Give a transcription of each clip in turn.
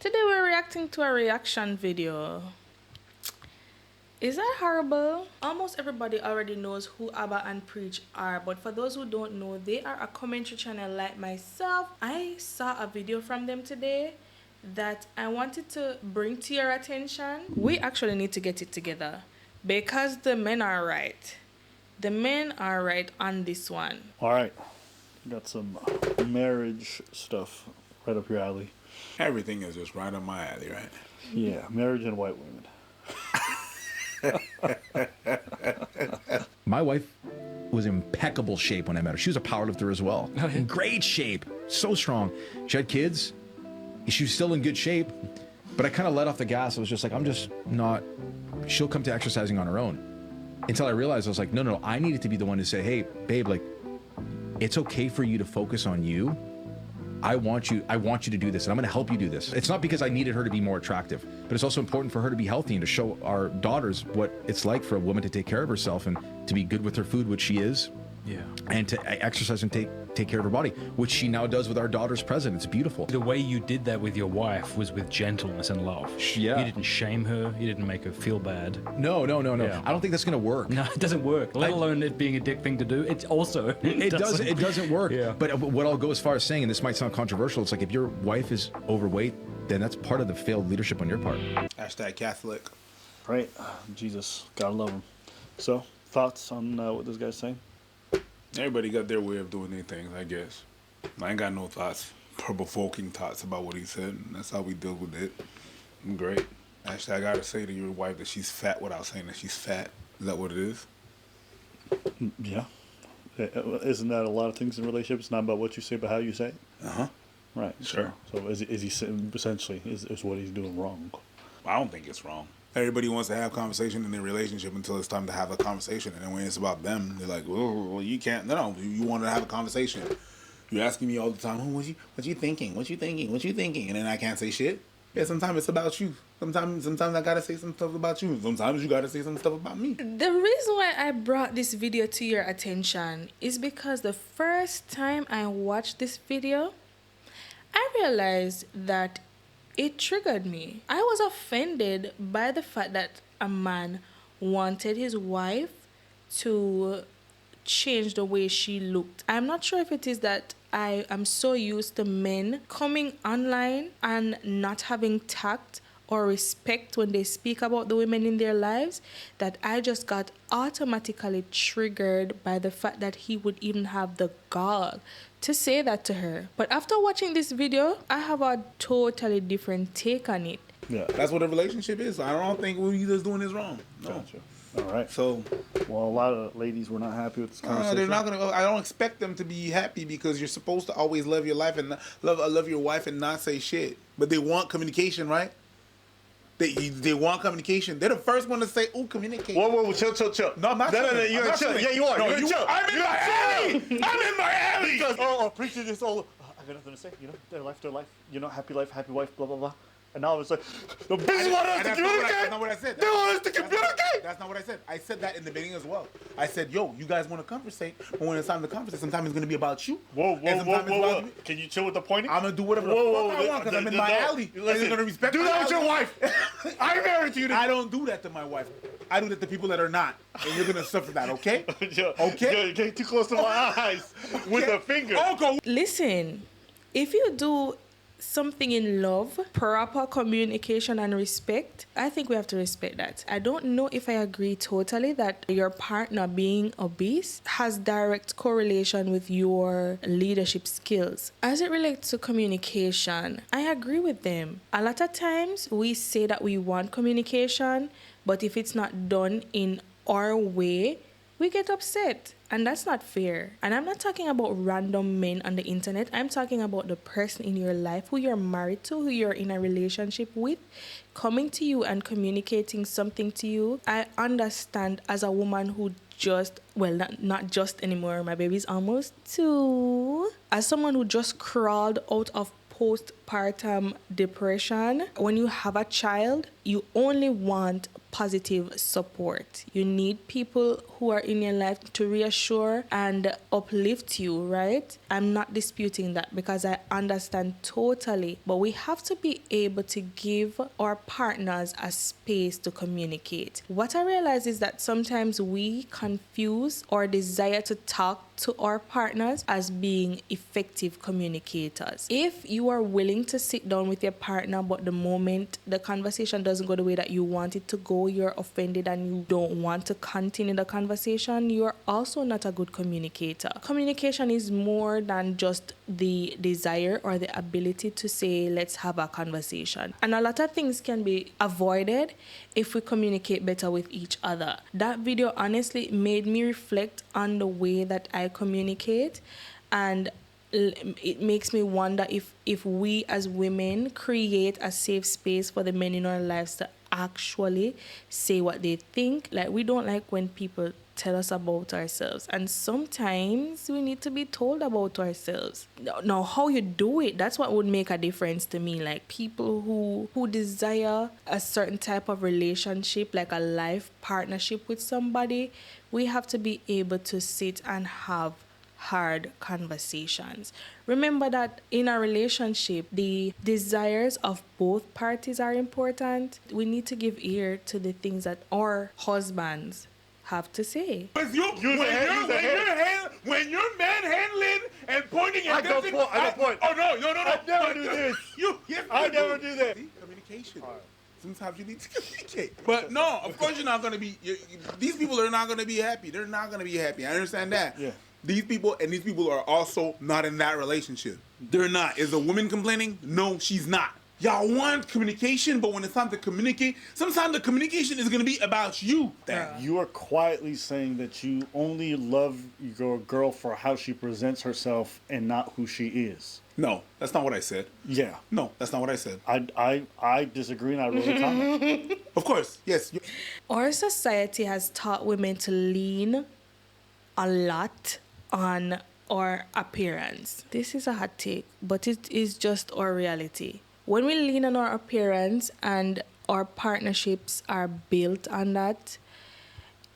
Today we're reacting to a reaction video. Is that horrible? Almost everybody already knows who Abba and Preach are, but for those who don't know, they are a commentary channel like myself. I saw a video from them today that I wanted to bring to your attention. We actually need to get it together because the men are right. The men are right on this one. All right, got some marriage stuff right up your alley. Everything is just right up my alley, right? Yeah, marriage and white women. My wife was in impeccable shape when I met her. She was a powerlifter as well. In great shape, so strong. She had kids. She was still in good shape, but I kind of let off the gas. I was just like, I'm just not. She'll come to exercising on her own. Until I realized, I was like, no, I needed to be the one to say, hey, babe, like, it's okay for you to focus on you. I want you to do this, and I'm going to help you do this. It's not because I needed her to be more attractive, but it's also important for her to be healthy and to show our daughters what it's like for a woman to take care of herself and to be good with her food, which she is. Yeah. And to exercise and take care of her body, which she now does with our daughters present. It's beautiful. The way you did that with your wife was with gentleness and love. Yeah. You didn't shame her. You didn't make her feel bad. No. Yeah. I don't think that's going to work. No, it doesn't work. Let alone it being a dick thing to do. It's also it doesn't work. Yeah. But what I'll go as far as saying, and this might sound controversial, it's like if your wife is overweight, then that's part of the failed leadership on your part. Hashtag Catholic. Right, Jesus, gotta love him. So, thoughts on what this guy's saying? Everybody got their way of doing their things, I guess. I ain't got no thoughts, provoking thoughts about what he said. And that's how we deal with it. I'm great. Actually, I gotta say to your wife that she's fat without saying that she's fat. Is that what it is? Yeah. Isn't that a lot of things in relationships? It's not about what you say, but how you say it? Uh-huh. Right. Sure. So is he essentially, is what he's doing wrong? I don't think it's wrong. Everybody wants to have conversation in their relationship until it's time to have a conversation. And then when it's about them, they're like, well, you can't. No, you want to have a conversation. You're asking me all the time, what you thinking? What you thinking? And then I can't say shit. Yeah, sometimes it's about you. Sometimes I got to say some stuff about you. Sometimes you got to say some stuff about me. The reason why I brought this video to your attention is because the first time I watched this video, I realized that it triggered me. I was offended by the fact that a man wanted his wife to change the way she looked. I'm not sure if it is that I am so used to men coming online and not having tact or respect when they speak about the women in their lives, that I just got automatically triggered by the fact that he would even have the gall to say that to her. But after watching this video, I have a totally different take on it. Yeah. That's what a relationship is. I don't think what he's doing is wrong. No. Gotcha. All right. So, well, a lot of ladies were not happy with this conversation. they're not gonna. I don't expect them to be happy because you're supposed to always love your life and love your wife and not say shit. But they want communication, right? They want communication. They're the first one to say, "Oh, communicate." Whoa, chill. No, I'm not. No, you're not chilling. Yeah, you are. No, you're chill. I'm in my alley. I'm in my alley. Because, preaching this all. I got nothing to say. You know, their life. You know, happy life, happy wife, blah blah blah. And now it's like, the bitches want us to communicate. That's not what I said. They want us to communicate. That's not what I said. I said that in the beginning as well. I said, yo, you guys want to conversate, but when it's time to conversate, sometimes it's going to be about you. Whoa. Can you chill with the pointing? I'm going to do whatever the fuck I want because I'm in my alley. Listen, and you're going to respect do my that with alley. your wife. I'm married to you. I don't do that to my wife. I do that to people that are not. And you're going to suffer that, okay? Okay? You're getting too close to my eyes with a finger. Listen, if you do something in love, proper communication and respect, I think we have to respect that. I don't know if I agree totally that your partner being obese has direct correlation with your leadership skills. As it relates to communication, I agree with them. A lot of times we say that we want communication, but if it's not done in our way, we get upset. And that's not fair. And I'm not talking about random men on the internet. I'm talking about the person in your life who you're married to, who you're in a relationship with, coming to you and communicating something to you. I understand as a woman who not just anymore, my baby's almost 2. As someone who just crawled out of postpartum depression, when you have a child, you only want positive support. You need people who are in your life to reassure and uplift you, right? I'm not disputing that because I understand totally, but we have to be able to give our partners a space to communicate. What I realize is that sometimes we confuse our desire to talk to our partners as being effective communicators. If you are willing to sit down with your partner, but the moment the conversation doesn't go the way that you want it to go, you're offended and you don't want to continue the conversation, you're also not a good communicator. Communication is more than just the desire or the ability to say, let's have a conversation. And a lot of things can be avoided if we communicate better with each other. That video honestly made me reflect on the way that I communicate, and it makes me wonder if we as women create a safe space for the men in our lives to actually say what they think. Like, we don't like when people tell us about ourselves, and sometimes we need to be told about ourselves. Now, how you do it, that's what would make a difference to me. Like, people who desire a certain type of relationship, like a life partnership with somebody, we have to be able to sit and have hard conversations. Remember that in a relationship, the desires of both parties are important. We need to give ear to the things that our husbands have to say. When you're manhandling and pointing at I don't point. Oh no. I never do this. I never do that. See, communication. Sometimes you need to communicate. But no, of course you're not going to be. These people are not going to be happy. They're not going to be happy. I understand that. Yeah. These people are also not in that relationship. They're not. Is the woman complaining? No, she's not. Y'all want communication, but when it's time to communicate, sometimes the communication is going to be about you. You are quietly saying that you only love your girl for how she presents herself and not who she is. No, that's not what I said. Yeah. No, that's not what I said. I disagree, and I wrote a comment. Of course, yes. Our society has taught women to lean a lot on our appearance. This is a hot take, but it is just our reality. When we lean on our appearance and our partnerships are built on that,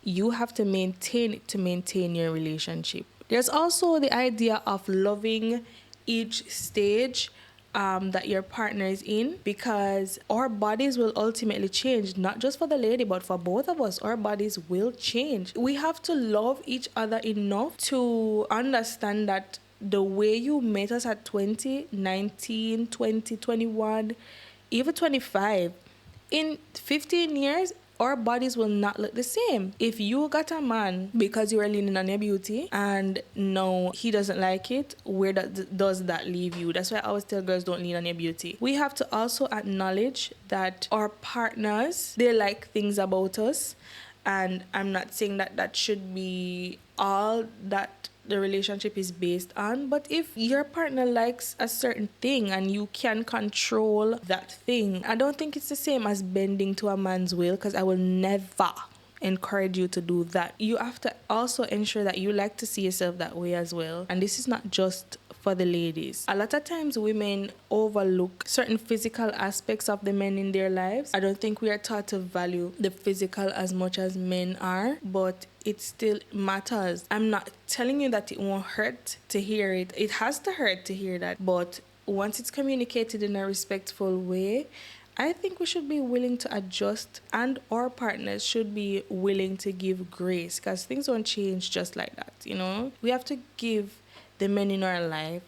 you have to maintain it to maintain your relationship. There's also the idea of loving each stage that your partner is in, because our bodies will ultimately change, not just for the lady, but for both of us. Our bodies will change. We have to love each other enough to understand that the way you met us at 20, 19, 20, 21, even 25, in 15 years, our bodies will not look the same. If you got a man because you were leaning on your beauty and no, he doesn't like it, where does that leave you? That's why I always tell girls, don't lean on your beauty. We have to also acknowledge that our partners, they like things about us. And I'm not saying that that should be all that the relationship is based on, but if your partner likes a certain thing and you can control that thing, I don't think it's the same as bending to a man's will, because I will never encourage you to do that. You have to also ensure that you like to see yourself that way as well. And this is not just for the ladies. A lot of times women overlook certain physical aspects of the men in their lives. I don't think we are taught to value the physical as much as men are, but it still matters. I'm not telling you that it won't hurt to hear it. It has to hurt to hear that, but once it's communicated in a respectful way, I think we should be willing to adjust, and our partners should be willing to give grace, because things don't change just like that, you know? We have to give the men in our life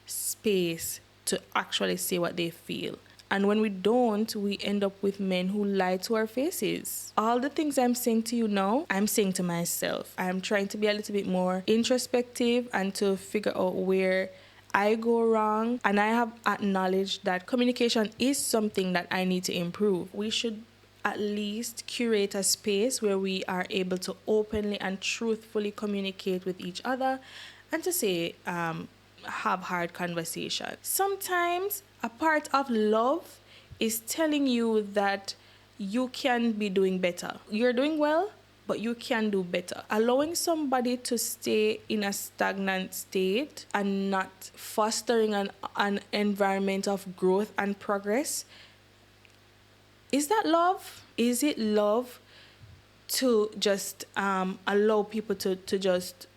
space to actually say what they feel. And when we don't, we end up with men who lie to our faces. All the things I'm saying to you now, I'm saying to myself. I'm trying to be a little bit more introspective and to figure out where I go wrong. And I have acknowledged that communication is something that I need to improve. We should at least curate a space where we are able to openly and truthfully communicate with each other and to say, have hard conversations. Sometimes a part of love is telling you that you can be doing better. You're doing well, but you can do better. Allowing somebody to stay in a stagnant state and not fostering an environment of growth and progress Is that love? Is it love to just allow people to just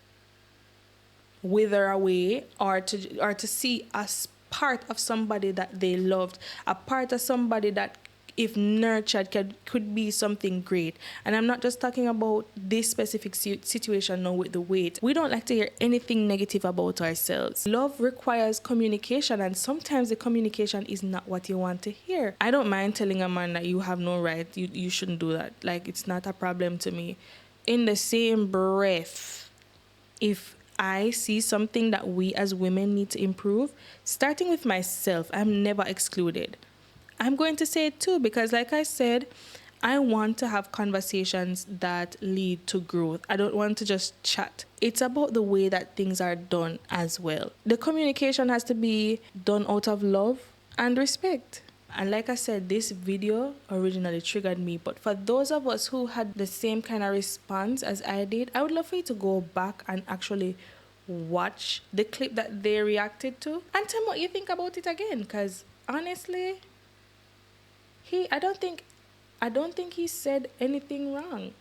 wither away, or to see as part of somebody that they loved, a part of somebody that if nurtured could be something great? And I'm not just talking about this specific situation now with the weight. We don't like to hear anything negative about ourselves. Love requires communication, and sometimes the communication is not what you want to hear. I don't mind telling a man that you have no right, you shouldn't do that. Like, it's not a problem to me. In the same breath, if I see something that we as women need to improve, starting with myself, I'm never excluded. I'm going to say it too, because like I said, I want to have conversations that lead to growth. I don't want to just chat. It's about the way that things are done as well. The communication has to be done out of love and respect. And like I said, this video originally triggered me. But for those of us who had the same kind of response as I did, I would love for you to go back and actually watch the clip that they reacted to and tell me what you think about it again. Because honestly, I don't think he said anything wrong.